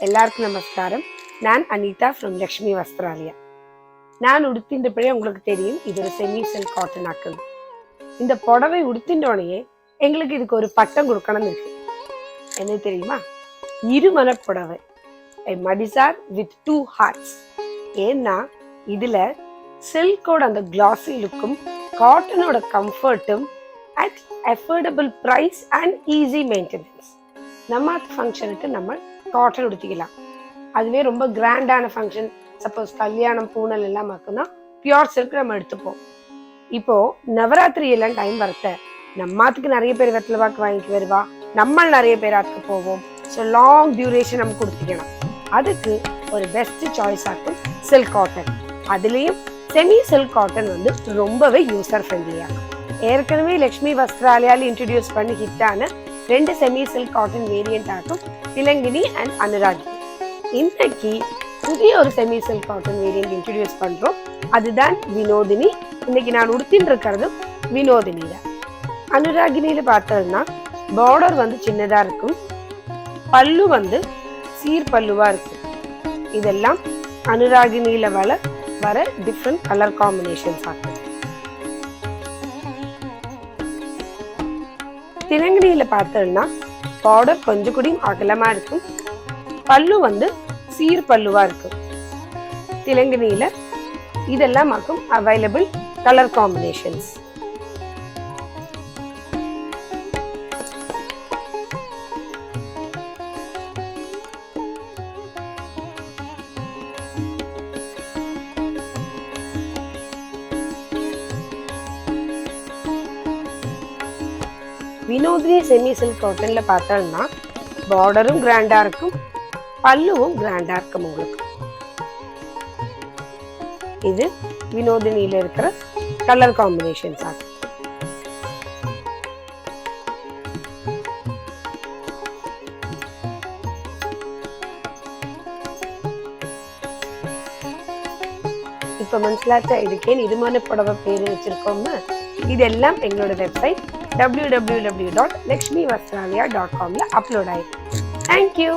எல்லாருக்கும் நமஸ்காரம். நான் அனிதா ஃப்ரம் லக்ஷ்மி வஸ்திராலயா. நான் உடுத்தின்றப்பவே உங்களுக்கு தெரியும் இது ஒரு செமி சில்க் காட்டன் ஆக்குது. இந்த புடவை உடுத்தின்றோனையே எங்களுக்கு இதுக்கு ஒரு பட்டம் கொடுக்கணும்னு இருக்கு. என்ன தெரியுமா? இருமன புடவை, மடிசார் வித் 2 ஹார்ட்ஸ். ஏன்னா இதுல சில்கோட அந்த கிளாஸி லுக்கும் காட்டனோட கம்ஃபர்ட்டும் at affordable price and easy maintenance. நம்ம ஃபங்க்ஷனுக்கு நம்ம காட்டன் உடுத்திக்கலாம். அதுவே ரொம்ப கிராண்டான ஃபங்க்ஷன், சப்போஸ் கல்யாணம் பூனல் எல்லாம் இருக்குன்னா பியூர் சில்க் நம்ம எடுத்துப்போம். இப்போ நவராத்திரி எல்லாம் டைம் வரத்த நம்மாத்துக்கு நிறைய பேர் வெத்தலை வாக்கு வாங்கிட்டு வருவா, நம்ம நிறைய பேர் அதுக்கு போவோம். ஸோ லாங் டியூரேஷன் நம்ம கொடுத்துக்கணும். அதுக்கு ஒரு பெஸ்ட் சாய்ஸ் ஆகும் சில்க் காட்டன். அதுலேயும் செமி சில்க் காட்டன் வந்து ரொம்பவே யூசர் ஃப்ரெண்ட்லியாக. ஏற்கனவே லக்ஷ்மி வஸ்திராலயாவில் இன்ட்ரடியூஸ் பண்ணி ஹிட்டான 2 செமி சில்க் காட்டன் வேரியன்ட் ஆகும் திலங்கினி அண்ட் அனுராகினி. இன்னைக்கு புதிய ஒரு semi silk cotton variant introduce பண்றோம். அதுதான் வினோதினி. இன்னைக்கு நான் உடுத்தின்னு இருக்கிறதும் வினோதினி தான். அனுராகினியில பார்த்தோம்னா பார்டர் வந்து சின்னதா இருக்கும், பல்லு வந்து சீர் பல்லுவா இருக்கும். இதெல்லாம் அனுராகினியில வர டிஃப்ரெண்ட் கலர் காம்பினேஷன்ஸ் ஆகும். திலங்கினியில பார்த்தோம்னா பார்டர் கொஞ்சம் கூடியும் அகலமா இருக்கும், பல்லு வந்து சீர் பல்லுவா இருக்கும். திலங்கினியில இதெல்லாம் ஆகும் available colour combinations. Vinodhini semi silk காட்டன்ல பார்த்தோம்னா பார்டரும் கிராண்டா இருக்கும், பல்லுவும் கிராண்டா இருக்கும். உங்களுக்கு இது வினோதினியில இருக்கிற கலர் காம்பினேஷன்ஸ் ஆகும். இப்ப மனசிலாச்சா இதுக்கே இருமன புடவை பேரு வச்சிருக்கோம்னு. இதெல்லாம் எங்களோட வெப்சைட் www.lakshmivastralaya.com அப்லோட் ஆயிருக்கு. Thank you.